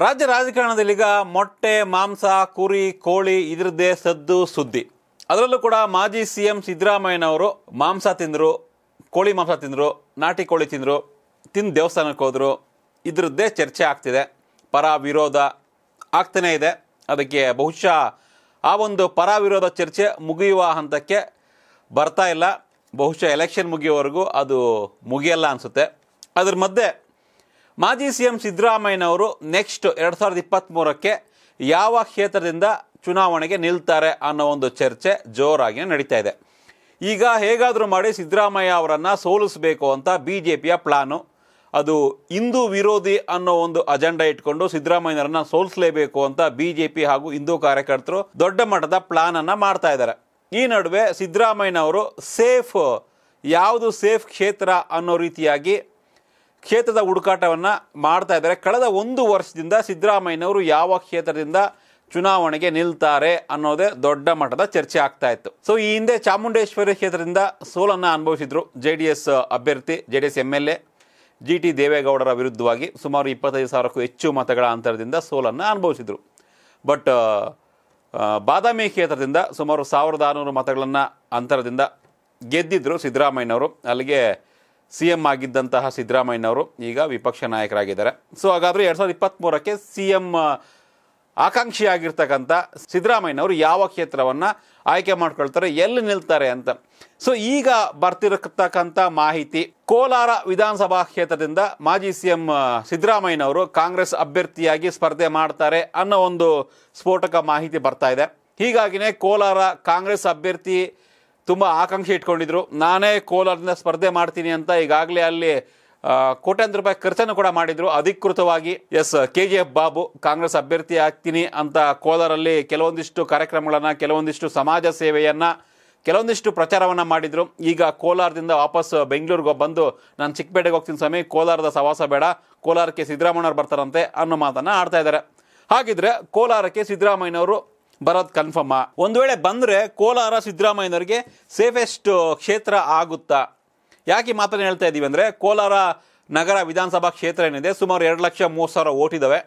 ರಾಜ್ಯ ರಾಜಕಾರಣದಲ್ಲೀಗ ಮೊಟ್ಟೆ, ಮಾಂಸ, ಕುರಿ, ಕೋಳಿ ಇದರದ್ದೇ ಸದ್ದು ಸುದ್ದಿ. ಅದರಲ್ಲೂ ಕೂಡ ಮಾಜಿ CM ಸಿದ್ದರಾಮಯ್ಯನವರು ಮಾಂಸ ತಿಂದರು, ಕೋಳಿ ಮಾಂಸ ತಿಂದರು, ನಾಟಿ ಕೋಳಿ ತಿಂದರು, ದೇವಸ್ಥಾನಕ್ಕೆ ಹೋದರು. ಇದರದ್ದೇ ಚರ್ಚೆ ಆಗ್ತಿದೆ. ಪರ ವಿರೋಧ ಆಗ್ತಾನೇ ಇದೆ. ಅದಕ್ಕೆ ಬಹುಶಃ ಆ ಒಂದು ಪರ ವಿರೋಧ ಚರ್ಚೆ ಮುಗಿಯುವ ಹಂತಕ್ಕೆ ಬರ್ತಾ ಇಲ್ಲ. ಬಹುಶಃ ಎಲೆಕ್ಷನ್ ಮುಗಿಯುವವರೆಗೂ ಅದು ಮುಗಿಯಲ್ಲ ಅನಿಸುತ್ತೆ. ಅದ್ರ ಮಧ್ಯೆ ಮಾಜಿ CM ಸಿದ್ದರಾಮಯ್ಯನವರು ನೆಕ್ಸ್ಟ್ 2023ಕ್ಕೆ ಯಾವ ಕ್ಷೇತ್ರದಿಂದ ಚುನಾವಣೆಗೆ ನಿಲ್ತಾರೆ ಅನ್ನೋ ಒಂದು ಚರ್ಚೆ ಜೋರಾಗಿ ನಡೀತಾ ಇದೆ. ಈಗ ಹೇಗಾದರೂ ಮಾಡಿ ಸಿದ್ದರಾಮಯ್ಯ ಅವರನ್ನು ಸೋಲಿಸಬೇಕು ಅಂತ BJPಯ ಪ್ಲಾನು. ಅದು ಹಿಂದೂ ವಿರೋಧಿ ಅನ್ನೋ ಒಂದು ಅಜೆಂಡಾ ಇಟ್ಕೊಂಡು ಸಿದ್ದರಾಮಯ್ಯನವರನ್ನ ಸೋಲಿಸಲೇಬೇಕು ಅಂತ BJP ಹಾಗೂ ಹಿಂದೂ ಕಾರ್ಯಕರ್ತರು ದೊಡ್ಡ ಮಟ್ಟದ ಪ್ಲಾನ್ ಅನ್ನು ಮಾಡ್ತಾ ಇದ್ದಾರೆ. ಈ ನಡುವೆ ಸಿದ್ದರಾಮಯ್ಯನವರು ಯಾವುದು ಸೇಫ್ ಕ್ಷೇತ್ರ ಅನ್ನೋ ರೀತಿಯಾಗಿ ಕ್ಷೇತ್ರದ ಹುಡುಕಾಟವನ್ನು ಮಾಡ್ತಾ ಇದ್ದಾರೆ. ಕಳೆದ 1 ವರ್ಷದಿಂದ ಸಿದ್ದರಾಮಯ್ಯನವರು ಯಾವ ಕ್ಷೇತ್ರದಿಂದ ಚುನಾವಣೆಗೆ ನಿಲ್ತಾರೆ ಅನ್ನೋದೇ ದೊಡ್ಡ ಮಟ್ಟದ ಚರ್ಚೆ ಆಗ್ತಾ ಇತ್ತು. ಸೊ ಈ ಹಿಂದೆ ಚಾಮುಂಡೇಶ್ವರಿ ಕ್ಷೇತ್ರದಿಂದ ಸೋಲನ್ನು ಅನುಭವಿಸಿದ್ರು JDS ಅಭ್ಯರ್ಥಿ, JDS MLA GT ದೇವೇಗೌಡರ ವಿರುದ್ಧವಾಗಿ ಸುಮಾರು 25,000ಕ್ಕೂ ಹೆಚ್ಚು ಮತಗಳ ಅಂತರದಿಂದ ಸೋಲನ್ನು ಅನುಭವಿಸಿದರು. ಬಟ್ ಬಾದಾಮಿ ಕ್ಷೇತ್ರದಿಂದ ಸುಮಾರು 1,600 ಮತಗಳನ್ನು ಅಂತರದಿಂದ ಗೆದ್ದಿದ್ರು ಸಿದ್ದರಾಮಯ್ಯನವರು. ಅಲ್ಲಿಗೆ CM ಆಗಿದ್ದಂತಹ ಸಿದ್ದರಾಮಯ್ಯನವರು ಈಗ ವಿಪಕ್ಷ ನಾಯಕರಾಗಿದ್ದಾರೆ. ಸೊ ಹಾಗಾದರೆ 2023ಕ್ಕೆ CM ಆಕಾಂಕ್ಷಿಯಾಗಿರ್ತಕ್ಕಂಥ ಸಿದ್ದರಾಮಯ್ಯನವರು ಯಾವ ಕ್ಷೇತ್ರವನ್ನು ಆಯ್ಕೆ ಮಾಡ್ಕೊಳ್ತಾರೆ, ಎಲ್ಲಿ ನಿಲ್ತಾರೆ ಅಂತ. ಸೊ ಈಗ ಬರ್ತಿರತಕ್ಕಂಥ ಮಾಹಿತಿ, ಕೋಲಾರ ವಿಧಾನಸಭಾ ಕ್ಷೇತ್ರದಿಂದ ಮಾಜಿ CM ಸಿದ್ದರಾಮಯ್ಯನವರು ಕಾಂಗ್ರೆಸ್ ಅಭ್ಯರ್ಥಿಯಾಗಿ ಸ್ಪರ್ಧೆ ಮಾಡ್ತಾರೆ ಅನ್ನೋ ಒಂದು ಸ್ಫೋಟಕ ಮಾಹಿತಿ ಬರ್ತಾ ಇದೆ. ಹೀಗಾಗಿನೇ ಕೋಲಾರ ಕಾಂಗ್ರೆಸ್ ಅಭ್ಯರ್ಥಿ ತುಂಬ ಆಕಾಂಕ್ಷೆ ಇಟ್ಕೊಂಡಿದ್ರು. ನಾನೇ ಕೋಲಾರದಿಂದ ಸ್ಪರ್ಧೆ ಮಾಡ್ತೀನಿ ಅಂತ ಈಗಾಗಲೇ ಅಲ್ಲಿ ಕೋಟ್ಯಾಂತರ ರೂಪಾಯಿ ಖರ್ಚನ್ನು ಕೂಡ ಮಾಡಿದ್ರು ಅಧಿಕೃತವಾಗಿ. KGF ಬಾಬು ಕಾಂಗ್ರೆಸ್ ಅಭ್ಯರ್ಥಿ ಆಗ್ತೀನಿ ಅಂತ ಕೋಲಾರಲ್ಲಿ ಕೆಲವೊಂದಿಷ್ಟು ಕಾರ್ಯಕ್ರಮಗಳನ್ನು, ಕೆಲವೊಂದಿಷ್ಟು ಸಮಾಜ ಸೇವೆಯನ್ನು, ಕೆಲವೊಂದಿಷ್ಟು ಪ್ರಚಾರವನ್ನು ಮಾಡಿದರು. ಈಗ ಕೋಲಾರದಿಂದ ವಾಪಸ್ ಬೆಂಗಳೂರಿಗೆ ಬಂದು ನಾನು ಚಿಕ್ಕಪೇಟೆಗೆ ಹೋಗ್ತೀನಿ ಸ್ವಾಮಿ, ಕೋಲಾರದ ಸವಾಸ ಬೇಡ, ಕೋಲಾರಕ್ಕೆ ಸಿದ್ದರಾಮಯ್ಯನವರು ಬರ್ತಾರಂತೆ ಅನ್ನೋ ಮಾತನ್ನು ಆಡ್ತಾ ಇದ್ದಾರೆ. ಹಾಗಿದ್ರೆ ಕೋಲಾರಕ್ಕೆ ಸಿದ್ದರಾಮಯ್ಯನವರು ಬರೋದು ಕನ್ಫರ್ಮಾ? ಒಂದು ವೇಳೆ ಬಂದರೆ ಕೋಲಾರ ಸಿದ್ದರಾಮಯ್ಯನವರಿಗೆ ಸೇಫೆಸ್ಟ್ ಕ್ಷೇತ್ರ ಆಗುತ್ತಾ? ಯಾಕೆ ಮಾತನ್ನು ಹೇಳ್ತಾ ಇದ್ದೀವಿ ಅಂದರೆ, ಕೋಲಾರ ನಗರ ವಿಧಾನಸಭಾ ಕ್ಷೇತ್ರ ಏನಿದೆ ಸುಮಾರು 2,30,000 ಓಟ್ ಇದ್ದಾವೆ.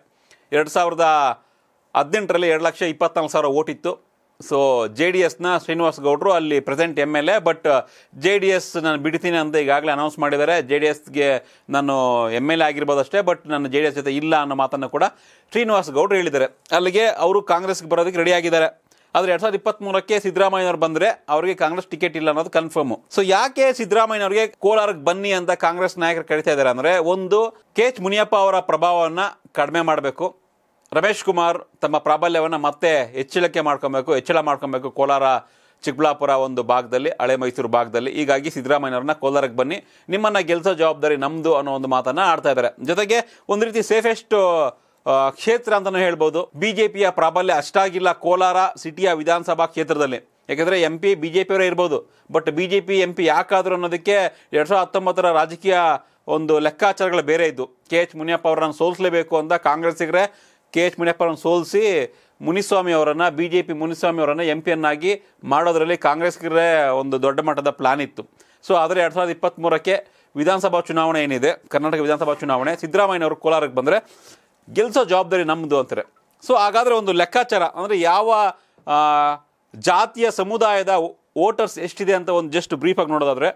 2018ರಲ್ಲಿ 2,24,000 ಓಟ್ ಇತ್ತು. ಸೊ JDSನ ಶ್ರೀನಿವಾಸ್ ಗೌಡರು ಅಲ್ಲಿ ಪ್ರೆಸೆಂಟ್ MLA. ಬಟ್ JDS ನಾನು ಬಿಡ್ತೀನಿ ಅಂತ ಈಗಾಗಲೇ ಅನೌನ್ಸ್ ಮಾಡಿದ್ದಾರೆ. JDSಗೆ ನಾನು MLA ಆಗಿರ್ಬೋದು ಅಷ್ಟೇ, ಬಟ್ ನನ್ನ JDS ಜೊತೆ ಇಲ್ಲ ಅನ್ನೋ ಮಾತನ್ನು ಕೂಡ ಶ್ರೀನಿವಾಸ್ ಗೌಡರು ಹೇಳಿದ್ದಾರೆ. ಅಲ್ಲಿಗೆ ಅವರು ಕಾಂಗ್ರೆಸ್ಗೆ ಬರೋದಕ್ಕೆ ರೆಡಿ ಆಗಿದ್ದಾರೆ. ಆದರೆ 2023ಕ್ಕೆ ಸಿದ್ದರಾಮಯ್ಯನವರು ಬಂದರೆ ಅವರಿಗೆ ಕಾಂಗ್ರೆಸ್ ಟಿಕೆಟ್ ಇಲ್ಲ ಅನ್ನೋದು ಕನ್ಫರ್ಮು. ಸೊ ಯಾಕೆ ಸಿದ್ದರಾಮಯ್ಯನವರಿಗೆ ಕೋಲಾರಕ್ಕೆ ಬನ್ನಿ ಅಂತ ಕಾಂಗ್ರೆಸ್ ನಾಯಕರು ಕರೀತಾ ಇದ್ದಾರೆ ಅಂದರೆ, ಒಂದು KH ಮುನಿಯಪ್ಪ ಅವರ ಪ್ರಭಾವವನ್ನು ಕಡಿಮೆ ಮಾಡಬೇಕು, ರಮೇಶ್ ಕುಮಾರ್ ತಮ್ಮ ಪ್ರಾಬಲ್ಯವನ್ನು ಮತ್ತೆ ಹೆಚ್ಚಳ ಮಾಡ್ಕೊಬೇಕು ಕೋಲಾರ, ಚಿಕ್ಕಬಳ್ಳಾಪುರ ಒಂದು ಭಾಗದಲ್ಲಿ, ಹಳೆ ಮೈಸೂರು ಭಾಗದಲ್ಲಿ. ಹೀಗಾಗಿ ಸಿದ್ದರಾಮಯ್ಯನವ್ರನ್ನ ಕೋಲಾರಕ್ಕೆ ಬನ್ನಿ, ನಿಮ್ಮನ್ನು ಗೆಲ್ಲಿಸೋ ಜವಾಬ್ದಾರಿ ನಮ್ಮದು ಅನ್ನೋ ಒಂದು ಮಾತನ್ನು ಆಡ್ತಾ ಇದ್ದಾರೆ. ಜೊತೆಗೆ ಒಂದು ರೀತಿ ಸೇಫೆಸ್ಟ್ ಕ್ಷೇತ್ರ ಅಂತಲೂ ಹೇಳ್ಬೋದು. BJPಯ ಪ್ರಾಬಲ್ಯ ಅಷ್ಟಾಗಿಲ್ಲ ಕೋಲಾರ ಸಿಟಿಯ ವಿಧಾನಸಭಾ ಕ್ಷೇತ್ರದಲ್ಲಿ. ಯಾಕೆಂದರೆ MP BJPಯವರೇ ಇರ್ಬೋದು, ಬಟ್ BJP MP ಯಾಕಾದರೂ ಅನ್ನೋದಕ್ಕೆ 2019ರ ರಾಜಕೀಯ ಒಂದು ಲೆಕ್ಕಾಚಾರಗಳು ಬೇರೆ ಇದ್ದು. KH ಮುನಿಯಪ್ಪ ಅವರನ್ನು ಸೋಲಿಸಲೇಬೇಕು ಅಂತ ಕಾಂಗ್ರೆಸ್ಸಿಗರೇ KH ಮುನಿಯಪ್ಪ ಅವರನ್ನು ಸೋಲಿಸಿ ಮುನಿಸ್ವಾಮಿ ಅವರನ್ನು, BJP ಮುನಿಸ್ವಾಮಿ ಅವರನ್ನು MP ಮಾಡೋದರಲ್ಲಿ ಕಾಂಗ್ರೆಸ್ಗಿರೇ ಒಂದು ದೊಡ್ಡ ಮಟ್ಟದ ಪ್ಲಾನ್ ಇತ್ತು. ಸೊ ಆದರೆ 2023ಕ್ಕೆ ವಿಧಾನಸಭಾ ಚುನಾವಣೆ ಏನಿದೆ, ಕರ್ನಾಟಕ ವಿಧಾನಸಭಾ ಚುನಾವಣೆ, ಸಿದ್ದರಾಮಯ್ಯನವರು ಕೋಲಾರಕ್ಕೆ ಬಂದರೆ ಗೆಲ್ಲಿಸೋ ಜವಾಬ್ದಾರಿ ನಮ್ಮದು ಅಂತಾರೆ. ಸೊ ಹಾಗಾದರೆ ಒಂದು ಲೆಕ್ಕಾಚಾರ ಅಂದರೆ ಯಾವ ಜಾತಿಯ ಸಮುದಾಯದ ವೋಟರ್ಸ್ ಎಷ್ಟಿದೆ ಅಂತ ಒಂದು ಜಸ್ಟ್ ಬ್ರೀಫಾಗಿ ನೋಡೋದಾದರೆ,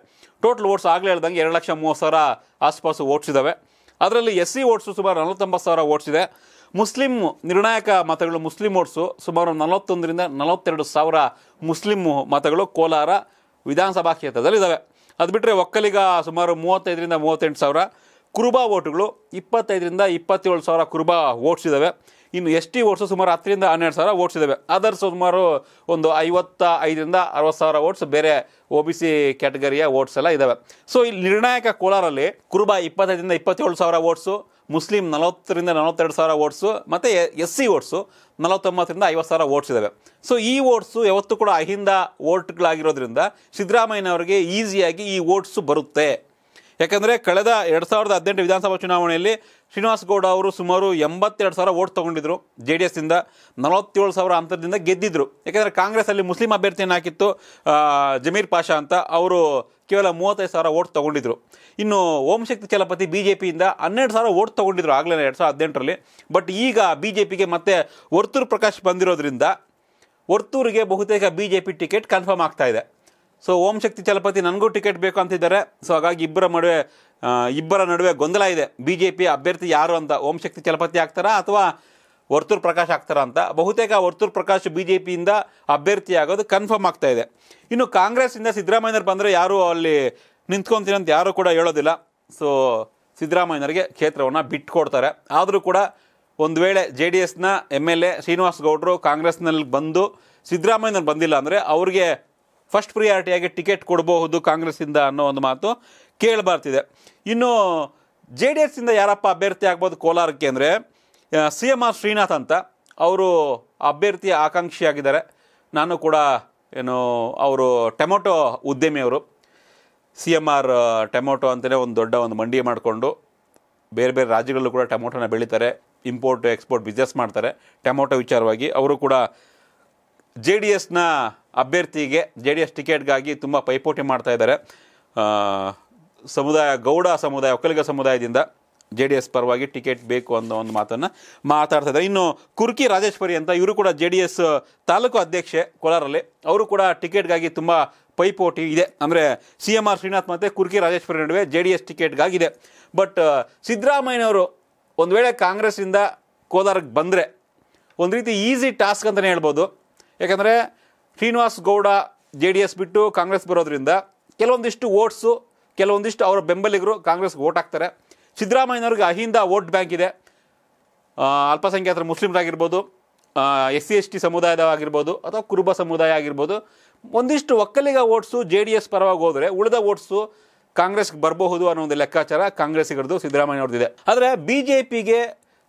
ಟೋಟಲ್ ವೋಟ್ಸ್ ಆಗಲೇ ಹೇಳ್ದಂಗೆ 2,30,000 ಆಸ್ಪಾಸು ವೋಟ್ಸ್ ಇದ್ದಾವೆ. ಅದರಲ್ಲಿ SC ವೋಟ್ಸು ಸುಮಾರು 49,000 ವೋಟ್ಸ್ ಇದೆ. ಮುಸ್ಲಿಂ ನಿರ್ಣಾಯಕ ಮತಗಳು, ಮುಸ್ಲಿಂ ವೋಟ್ಸು ಸುಮಾರು 41ರಿಂದ 42,000 ಮುಸ್ಲಿಂ ಮತಗಳು ಕೋಲಾರ ವಿಧಾನಸಭಾ ಕ್ಷೇತ್ರದಲ್ಲಿ ಇದ್ದಾವೆ. ಅದು ಬಿಟ್ಟರೆ ಒಕ್ಕಲಿಗ ಸುಮಾರು 35ರಿಂದ 38,000, ಕುರುಬಾ ವೋಟುಗಳು 25ರಿಂದ 27,000 ಕುರುಬಾ ವೋಟ್ಸ್ ಇದ್ದಾವೆ. ಇನ್ನು ST ವೋಟ್ಸು ಸುಮಾರು 10ರಿಂದ 12,000 ವೋಟ್ಸ್ ಇದ್ದಾವೆ. ಅದರ್ಸ್ ಸುಮಾರು ಒಂದು 55ರಿಂದ 60,000 ವೋಟ್ಸ್ ಬೇರೆ OBC ಕ್ಯಾಟಗರಿಯ ವೋಟ್ಸ್ ಎಲ್ಲ ಇದ್ದಾವೆ. ಸೊ ಇಲ್ಲಿ ನಿರ್ಣಾಯಕ ಕೋಲಾರಲ್ಲಿ ಕುರುಬಾ 25ರಿಂದ 27,000 ವೋಟ್ಸು, ಮುಸ್ಲಿಂ 40ರಿಂದ 42,000 ವೋಟ್ಸು, ಮತ್ತು SC ವೋಟ್ಸು 49ರಿಂದ 50,000 ವೋಟ್ಸ್ ಇದ್ದಾವೆ. ಸೊ ಈ ವೋಟ್ಸು ಯಾವತ್ತೂ ಕೂಡ ಅಹಿಂದ ವೋಟ್ಗಳಾಗಿರೋದ್ರಿಂದ ಸಿದ್ದರಾಮಯ್ಯನವರಿಗೆ ಈಸಿಯಾಗಿ ಈ ವೋಟ್ಸು ಬರುತ್ತೆ. ಯಾಕಂದರೆ ಕಳೆದ 2018 ವಿಧಾನಸಭಾ ಚುನಾವಣೆಯಲ್ಲಿ ಶ್ರೀನಿವಾಸ್ ಗೌಡ ಅವರು ಸುಮಾರು 82,000 ವೋಟ್ ತೊಗೊಂಡಿದ್ರು. JDS ಇಂದ 47,000 ಅಂತರದಿಂದ ಗೆದ್ದಿದ್ರು. ಯಾಕಂದರೆ ಕಾಂಗ್ರೆಸ್ಸಲ್ಲಿ ಮುಸ್ಲಿಂ ಅಭ್ಯರ್ಥಿಯನ್ನು ಹಾಕಿತ್ತು ಜಮೀರ್ ಪಾಷಾ ಅಂತ, ಅವರು ಕೇವಲ 35,000 ವೋಟ್ ತೊಗೊಂಡಿದ್ರು. ಇನ್ನು ಓಂ ಶಕ್ತಿ ಚಲಪತಿ BJPಯಿಂದ 12,000 ವೋಟ್ ತೊಗೊಂಡಿದ್ರು ಆಗಲೇ 2018ರಲ್ಲಿ. ಬಟ್ ಈಗ BJPಗೆ ಮತ್ತೆ ವರ್ತೂರು ಪ್ರಕಾಶ್ ಬಂದಿರೋದ್ರಿಂದ ವರ್ತೂರಿಗೆ ಬಹುತೇಕ BJP ಟಿಕೆಟ್ ಕನ್ಫರ್ಮ್ ಆಗ್ತಾ ಇದೆ. ಸೊ ಓಂ ಶಕ್ತಿ ಚಲಪತಿ ನನಗೂ ಟಿಕೆಟ್ ಬೇಕು ಅಂತಿದ್ದಾರೆ. ಸೊ ಹಾಗಾಗಿ ಇಬ್ಬರ ನಡುವೆ ಗೊಂದಲ ಇದೆ. BJP ಅಭ್ಯರ್ಥಿ ಯಾರು ಅಂತ, ಓಂ ಶಕ್ತಿ ಚಲಪತಿ ಆಗ್ತಾರಾ ಅಥವಾ ವರ್ತೂರು ಪ್ರಕಾಶ್ ಆಗ್ತಾರಾ ಅಂತ. ಬಹುತೇಕ ವರ್ತೂರು ಪ್ರಕಾಶ್ BJPಯಿಂದ ಅಭ್ಯರ್ಥಿ ಆಗೋದು ಕನ್ಫರ್ಮ್ ಆಗ್ತಾ ಇದೆ. ಇನ್ನು ಕಾಂಗ್ರೆಸ್ಸಿಂದ ಸಿದ್ದರಾಮಯ್ಯನವ್ರು ಬಂದರೆ ಯಾರು ಅಲ್ಲಿ ನಿಂತ್ಕೊತೀನಿ ಅಂತ ಯಾರು ಕೂಡ ಹೇಳೋದಿಲ್ಲ. ಸೊ ಸಿದ್ದರಾಮಯ್ಯನವರಿಗೆ ಕ್ಷೇತ್ರವನ್ನು ಬಿಟ್ಕೊಡ್ತಾರೆ. ಆದರೂ ಕೂಡ ಒಂದು ವೇಳೆ JDSನ MLA ಶ್ರೀನಿವಾಸ್ ಗೌಡರು ಕಾಂಗ್ರೆಸ್ನಲ್ಲಿ ಬಂದು ಸಿದ್ದರಾಮಯ್ಯನವ್ರು ಬಂದಿಲ್ಲ ಅಂದರೆ ಅವ್ರಿಗೆ ಫಸ್ಟ್ ಪ್ರಿಯಾರಿಟಿಯಾಗಿ ಟಿಕೆಟ್ ಕೊಡಬಹುದು ಕಾಂಗ್ರೆಸ್ಸಿಂದ ಅನ್ನೋ ಒಂದು ಮಾತು ಕೇಳಬರ್ತಿದೆ. ಇನ್ನು JDSಯಿಂದ ಯಾರಪ್ಪ ಅಭ್ಯರ್ಥಿ ಆಗ್ಬೋದು ಕೋಲಾರಕ್ಕೆ ಅಂದರೆ CMR ಶ್ರೀನಾಥ್ ಅಂತ, ಅವರು ಅಭ್ಯರ್ಥಿ ಆಕಾಂಕ್ಷಿಯಾಗಿದ್ದಾರೆ. ನಾನು ಕೂಡ ಅವರು ಟೊಮೊಟೊ ಉದ್ಯಮಿಯವರು. CMR ಟೊಮೊಟೊ ಅಂತಲೇ ಒಂದು ದೊಡ್ಡ ಒಂದು ಮಂಡಿ ಮಾಡಿಕೊಂಡು ಬೇರೆ ಬೇರೆ ರಾಜ್ಯಗಳಲ್ಲೂ ಕೂಡ ಟೊಮೊಟೊನ ಬೆಳೀತಾರೆ, ಇಂಪೋರ್ಟ್ ಎಕ್ಸ್ಪೋರ್ಟ್ ಬಿಸ್ನೆಸ್ ಮಾಡ್ತಾರೆ ಟೊಮೊಟೊ ವಿಚಾರವಾಗಿ. ಅವರು ಕೂಡ JDSನ ಅಭ್ಯರ್ಥಿಗೆ JDS ಟಿಕೆಟ್ಗಾಗಿ ತುಂಬ ಪೈಪೋಟಿ ಮಾಡ್ತಾ ಇದ್ದಾರೆ. ಗೌಡ ಸಮುದಾಯ, ಒಕ್ಕಲಿಗ ಸಮುದಾಯದಿಂದ JDS ಪರವಾಗಿ ಟಿಕೆಟ್ ಬೇಕು ಅನ್ನೋ ಒಂದು ಮಾತನ್ನು ಮಾತಾಡ್ತಾ ಇದ್ದಾರೆ. ಇನ್ನು ಕುರ್ಕಿ ರಾಜೇಶ್ವರಿ ಅಂತ, ಇವರು ಕೂಡ JDS ತಾಲೂಕು ಅಧ್ಯಕ್ಷೆ ಕೋಲಾರಲ್ಲಿ. ಅವರು ಕೂಡ ಟಿಕೆಟ್ಗಾಗಿ ತುಂಬ ಪೈಪೋಟಿ ಇದೆ. ಅಂದರೆ CMR ಶ್ರೀನಾಥ್ ಮತ್ತು ಕುರ್ಕಿ ರಾಜೇಶ್ವರಿ ನಡುವೆ JDS ಟಿಕೆಟ್ಗಾಗಿದೆ. ಬಟ್ ಸಿದ್ದರಾಮಯ್ಯನವರು ಒಂದು ವೇಳೆ ಕಾಂಗ್ರೆಸ್ಸಿಂದ ಕೋಲಾರಕ್ಕೆ ಬಂದರೆ ಒಂದು ರೀತಿ ಈಸಿ ಟಾಸ್ಕ್ ಅಂತಲೇ ಹೇಳ್ಬೋದು. ಯಾಕಂದರೆ ಶ್ರೀನಿವಾಸ್ ಗೌಡ JDS ಬಿಟ್ಟು ಕಾಂಗ್ರೆಸ್ ಬರೋದ್ರಿಂದ ಕೆಲವೊಂದಿಷ್ಟು ವೋಟ್ಸು, ಕೆಲವೊಂದಿಷ್ಟು ಅವರ ಬೆಂಬಲಿಗರು ಕಾಂಗ್ರೆಸ್ಗೆ ವೋಟ್ ಹಾಕ್ತಾರೆ. ಸಿದ್ದರಾಮಯ್ಯನವ್ರಿಗೆ ಅಹಿಂದ ವೋಟ್ ಬ್ಯಾಂಕ್ ಇದೆ. ಅಲ್ಪಸಂಖ್ಯಾತರ ಮುಸ್ಲಿಮರಾಗಿರ್ಬೋದು, SC/ST ಸಮುದಾಯದಾಗಿರ್ಬೋದು ಅಥವಾ ಕುರುಬ ಸಮುದಾಯ ಆಗಿರ್ಬೋದು, ಒಂದಿಷ್ಟು ಒಕ್ಕಲಿಗ ವೋಟ್ಸು JDS ಪರವಾಗಿ ಹೋದರೆ ಉಳಿದ ವೋಟ್ಸು ಕಾಂಗ್ರೆಸ್ಗೆ ಬರಬಹುದು ಅನ್ನೋ ಒಂದು ಲೆಕ್ಕಾಚಾರ ಕಾಂಗ್ರೆಸ್ಸಿಗರದು, ಸಿದ್ದರಾಮಯ್ಯವ್ರದ್ದಿದೆ. ಆದರೆ BJPಗೆ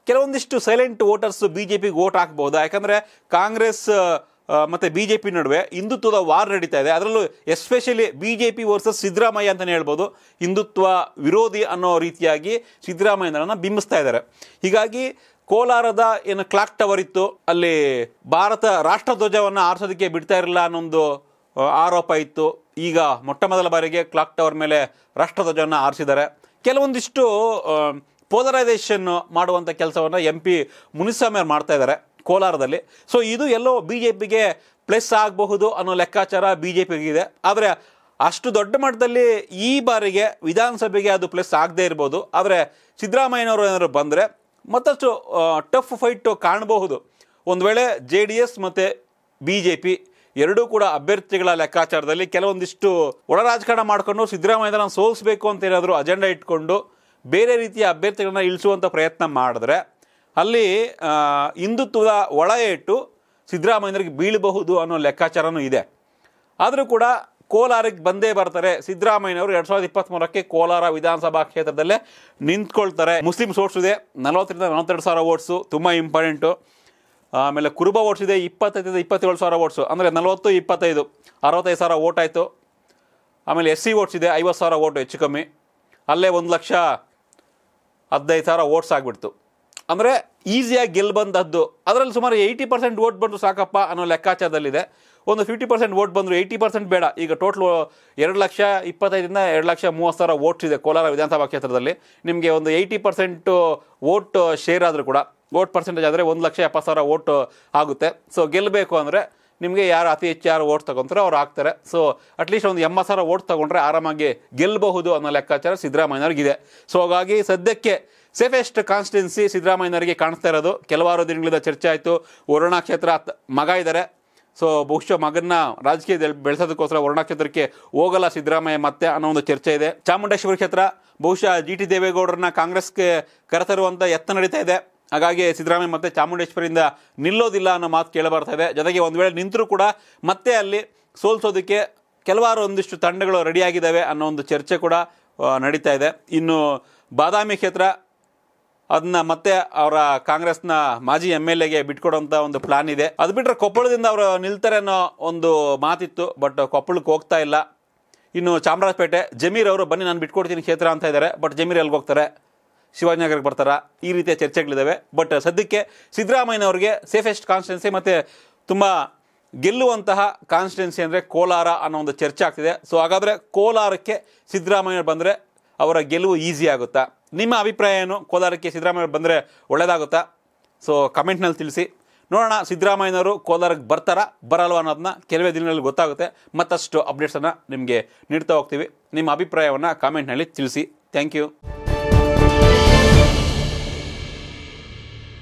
ಕೆಲವೊಂದಿಷ್ಟು ಸೈಲೆಂಟ್ ವೋಟರ್ಸು BJPಗೆ ವೋಟ್ ಹಾಕ್ಬಹುದಾ? ಯಾಕಂದರೆ ಕಾಂಗ್ರೆಸ್ ಮತ್ತು BJP ನಡುವೆ ಹಿಂದುತ್ವದ ವಾರ್ ನಡೀತಾ ಇದೆ. ಅದರಲ್ಲೂ ಎಸ್ಪೆಷಲಿ BJP ವರ್ಸಸ್ ಸಿದ್ದರಾಮಯ್ಯ ಅಂತಲೇ ಹೇಳ್ಬೋದು. ಹಿಂದುತ್ವ ವಿರೋಧಿ ಅನ್ನೋ ರೀತಿಯಾಗಿ ಸಿದ್ದರಾಮಯ್ಯನವರನ್ನು ಬಿಂಬಿಸ್ತಾ ಇದ್ದಾರೆ. ಹೀಗಾಗಿ ಕೋಲಾರದ ಏನು ಕ್ಲಾಕ್ ಟವರ್ ಇತ್ತು, ಅಲ್ಲಿ ಭಾರತ ರಾಷ್ಟ್ರಧ್ವಜವನ್ನು ಆರಿಸೋದಕ್ಕೆ ಬಿಡ್ತಾ ಇರಲಿಲ್ಲ ಅನ್ನೊಂದು ಆರೋಪ ಇತ್ತು. ಈಗ ಮೊಟ್ಟ ಮೊದಲ ಬಾರಿಗೆ ಕ್ಲಾಕ್ ಟವರ್ ಮೇಲೆ ರಾಷ್ಟ್ರಧ್ವಜವನ್ನು ಆರಿಸಿದ್ದಾರೆ. ಕೆಲವೊಂದಿಷ್ಟು ಪೋಲರೈಸೇಷನ್ ಮಾಡುವಂಥ ಕೆಲಸವನ್ನು MP ಮುನಿಸ್ವಾಮಿ ಅವರು ಮಾಡ್ತಾ ಇದ್ದಾರೆ ಕೋಲಾರದಲ್ಲಿ. ಸೊ ಇದು ಎಲ್ಲೋ BJPಗೆ ಪ್ಲಸ್ ಆಗಬಹುದು ಅನ್ನೋ ಲೆಕ್ಕಾಚಾರ BJPಗಿದೆ. ಆದರೆ ಅಷ್ಟು ದೊಡ್ಡ ಮಟ್ಟದಲ್ಲಿ ಈ ಬಾರಿಗೆ ವಿಧಾನಸಭೆಗೆ ಅದು ಪ್ಲಸ್ ಆಗದೇ ಇರ್ಬೋದು. ಆದರೆ ಸಿದ್ದರಾಮಯ್ಯನವರು ಏನಾದ್ರು ಬಂದರೆ ಮತ್ತಷ್ಟು ಟಫ್ ಫೈಟು ಕಾಣಬಹುದು. ಒಂದು ವೇಳೆ JDS ಮತ್ತು BJP ಎರಡೂ ಕೂಡ ಅಭ್ಯರ್ಥಿಗಳ ಲೆಕ್ಕಾಚಾರದಲ್ಲಿ ಕೆಲವೊಂದಿಷ್ಟು ಒಳ ರಾಜಕಾರಣ ಮಾಡಿಕೊಂಡು ಸಿದ್ದರಾಮಯ್ಯನ ಸೋಲಿಸಬೇಕು ಅಂತ ಏನಾದರೂ ಅಜೆಂಡಾ ಇಟ್ಕೊಂಡು ಬೇರೆ ರೀತಿಯ ಅಭ್ಯರ್ಥಿಗಳನ್ನ ಇಳಿಸುವಂಥ ಪ್ರಯತ್ನ ಮಾಡಿದ್ರೆ ಅಲ್ಲಿ ಹಿಂದುತ್ವದ ಒಳ ಏಟು ಸಿದ್ದರಾಮಯ್ಯನಿಗೆ ಬೀಳಬಹುದು ಅನ್ನೋ ಲೆಕ್ಕಾಚಾರನೂ ಇದೆ. ಆದರೂ ಕೂಡ ಕೋಲಾರಕ್ಕೆ ಬಂದೇ ಬರ್ತಾರೆ ಸಿದ್ದರಾಮಯ್ಯನವರು. 2023ಕ್ಕೆ ಕೋಲಾರ ವಿಧಾನಸಭಾ ಕ್ಷೇತ್ರದಲ್ಲೇ ನಿಂತ್ಕೊಳ್ತಾರೆ. ಮುಸ್ಲಿಮ್ಸ್ ವೋಟ್ಸ್ ಇದೆ 40,000-42,000 ವೋಟ್ಸು, ತುಂಬ ಇಂಪಾರ್ಟೆಂಟು. ಆಮೇಲೆ ಕುರುಬ ವೋಟ್ಸ್ ಇದೆ 25,000-27,000 ವೋಟ್ಸು, ಅಂದರೆ 40-25 65,000 ವೋಟ್ ಆಯಿತು. ಆಮೇಲೆ SC ವೋಟ್ಸ್ ಇದೆ 50,000 ವೋಟು ಹೆಚ್ಚು ಕಮ್ಮಿ. ಅಲ್ಲೇ 1,15,000 ವೋಟ್ಸ್ ಆಗಿಬಿಡ್ತು. ಅಂದರೆ ಈಸಿಯಾಗಿ ಗೆಲ್ಬಂದದ್ದು. ಅದರಲ್ಲಿ ಸುಮಾರು 80% ವೋಟ್ ಬಂದು ಸಾಕಪ್ಪ ಅನ್ನೋ ಲೆಕ್ಕಾಚಾರದಲ್ಲಿದೆ. ಒಂದು 50% ವೋಟ್ ಬಂದರು, 80% ಬೇಡ. ಈಗ ಟೋಟ್ಲು 2,25,000 2,30,000 ವೋಟ್ಸ್ ಇದೆ ಕೋಲಾರ ವಿಧಾನಸಭಾ ಕ್ಷೇತ್ರದಲ್ಲಿ. ನಿಮಗೆ ಒಂದು 80% ವೋಟ್ ಶೇರ್ ಆದರೂ ಕೂಡ, ವೋಟ್ ಪರ್ಸೆಂಟೇಜ್ ಆದರೆ 1,70,000 ವೋಟ್ ಆಗುತ್ತೆ. ಸೊ ಗೆಲ್ಲಬೇಕು ಅಂದರೆ ನಿಮಗೆ ಯಾರು ಅತಿ ಹೆಚ್ಚು ಯಾರು ವೋಟ್ ತೊಗೊತಾರೆ ಅವ್ರು ಆಗ್ತಾರೆ. ಸೊ ಅಟ್ಲೀಸ್ಟ್ ಒಂದು 80,000 ವೋಟ್ ತೊಗೊಂಡ್ರೆ ಆರಾಮಾಗಿ ಗೆಲ್ಲಬಹುದು ಅನ್ನೋ ಲೆಕ್ಕಾಚಾರ ಸಿದ್ದರಾಮಯ್ಯನವ್ರಿಗಿದೆ. ಸೊ ಹಾಗಾಗಿ ಸದ್ಯಕ್ಕೆ ಸೇಫೆಸ್ಟ್ ಕಾನ್ಸ್ಟಿಟ್ಯುನ್ಸಿ ಸಿದ್ದರಾಮಯ್ಯನವರಿಗೆ ಕಾಣಿಸ್ತಾ ಇರೋದು. ಕೆಲವಾರು ದಿನಗಳಿಂದ ಚರ್ಚೆ ಆಯಿತು, ವರುಣಾ ಕ್ಷೇತ್ರ ಮಗ ಇದ್ದಾರೆ. ಸೊ ಬಹುಶಃ ಮಗನ್ನ ರಾಜಕೀಯದಲ್ಲಿ ಬೆಳೆಸೋದಕ್ಕೋಸ್ಕರ ವರುಣಾ ಕ್ಷೇತ್ರಕ್ಕೆ ಹೋಗಲ್ಲ ಸಿದ್ದರಾಮಯ್ಯ ಮತ್ತೆ ಅನ್ನೋ ಒಂದು ಚರ್ಚೆ ಇದೆ. ಚಾಮುಂಡೇಶ್ವರಿ ಕ್ಷೇತ್ರ ಬಹುಶಃ GT ದೇವೇಗೌಡರನ್ನ ಕಾಂಗ್ರೆಸ್ಗೆ ಕರೆತರುವಂಥ ಯತ್ನ ನಡೀತಾ ಇದೆ. ಹಾಗಾಗಿ ಸಿದ್ದರಾಮಯ್ಯ ಮತ್ತೆ ಚಾಮುಂಡೇಶ್ವರಿಯಿಂದ ನಿಲ್ಲೋದಿಲ್ಲ ಅನ್ನೋ ಮಾತು ಕೇಳಬರ್ತಾ ಇದೆ. ಜೊತೆಗೆ ಒಂದು ವೇಳೆ ನಿಂತರೂ ಕೂಡ ಮತ್ತೆ ಅಲ್ಲಿ ಸೋಲಿಸೋದಕ್ಕೆ ಕೆಲವಾರು ಒಂದಿಷ್ಟು ತಂಡಗಳು ರೆಡಿಯಾಗಿದ್ದಾವೆ ಅನ್ನೋ ಒಂದು ಚರ್ಚೆ ಕೂಡ ನಡೀತಾ ಇದೆ. ಇನ್ನು ಬಾದಾಮಿ ಕ್ಷೇತ್ರ ಅದನ್ನ ಮತ್ತೆ ಅವರ ಕಾಂಗ್ರೆಸ್ನ ಮಾಜಿ MLAಗೆ ಬಿಟ್ಕೊಡೋಂಥ ಒಂದು ಪ್ಲಾನ್ ಇದೆ. ಅದು ಬಿಟ್ಟರೆ ಕೊಪ್ಪಳದಿಂದ ಅವರು ನಿಲ್ತಾರೆ ಅನ್ನೋ ಒಂದು ಮಾತಿತ್ತು, ಬಟ್ ಕೊಪ್ಪಳಕ್ಕೆ ಹೋಗ್ತಾ ಇಲ್ಲ. ಇನ್ನು ಚಾಮರಾಜಪೇಟೆ ಜಮೀರ್ ಅವರು ಬನ್ನಿ ನಾನು ಬಿಟ್ಕೊಡ್ತೀನಿ ಕ್ಷೇತ್ರ ಅಂತ ಇದ್ದಾರೆ. ಬಟ್ ಜಮೀರ್ ಎಲ್ಲಿಗೆ ಹೋಗ್ತಾರೆ, ಶಿವಾಜಿನಗರಕ್ಕೆ ಬರ್ತಾರಾ, ಈ ರೀತಿಯ ಚರ್ಚೆಗಳಿದ್ದಾವೆ. ಬಟ್ ಸದ್ಯಕ್ಕೆ ಸಿದ್ದರಾಮಯ್ಯನವ್ರಿಗೆ ಸೇಫೆಸ್ಟ್ ಕಾನ್ಸ್ಟಿಟ್ಯೂನ್ಸಿ ಮತ್ತು ತುಂಬ ಗೆಲ್ಲುವಂತಹ ಕಾನ್ಸ್ಟಿಟ್ಯೂನ್ಸಿ ಅಂದರೆ ಕೋಲಾರ ಅನ್ನೋ ಒಂದು ಚರ್ಚೆ ಆಗ್ತಿದೆ. ಸೊ ಹಾಗಾದರೆ ಕೋಲಾರಕ್ಕೆ ಸಿದ್ದರಾಮಯ್ಯ ಬಂದರೆ ಅವರ ಗೆಲುವು ಈಸಿ ಆಗುತ್ತಾ? ನಿಮ್ಮ ಅಭಿಪ್ರಾಯ ಏನು? ಕೋಲಾರಕ್ಕೆ ಸಿದ್ದರಾಮಯ್ಯ ಬಂದರೆ ಒಳ್ಳೆಯದಾಗುತ್ತಾ? ಸೊ ಕಮೆಂಟ್ನಲ್ಲಿ ತಿಳಿಸಿ. ನೋಡೋಣ ಸಿದ್ದರಾಮಯ್ಯನವರು ಕೋಲಾರಕ್ಕೆ ಬರ್ತಾರಾ ಬರಲ್ವ ಅನ್ನೋದನ್ನ ಕೆಲವೇ ದಿನಗಳಲ್ಲಿ ಗೊತ್ತಾಗುತ್ತೆ. ಮತ್ತಷ್ಟು ಅಪ್ಡೇಟ್ಸನ್ನು ನಿಮಗೆ ನೀಡ್ತಾ ಹೋಗ್ತೀವಿ. ನಿಮ್ಮ ಅಭಿಪ್ರಾಯವನ್ನು ಕಾಮೆಂಟ್ನಲ್ಲಿ ತಿಳಿಸಿ. Thank you.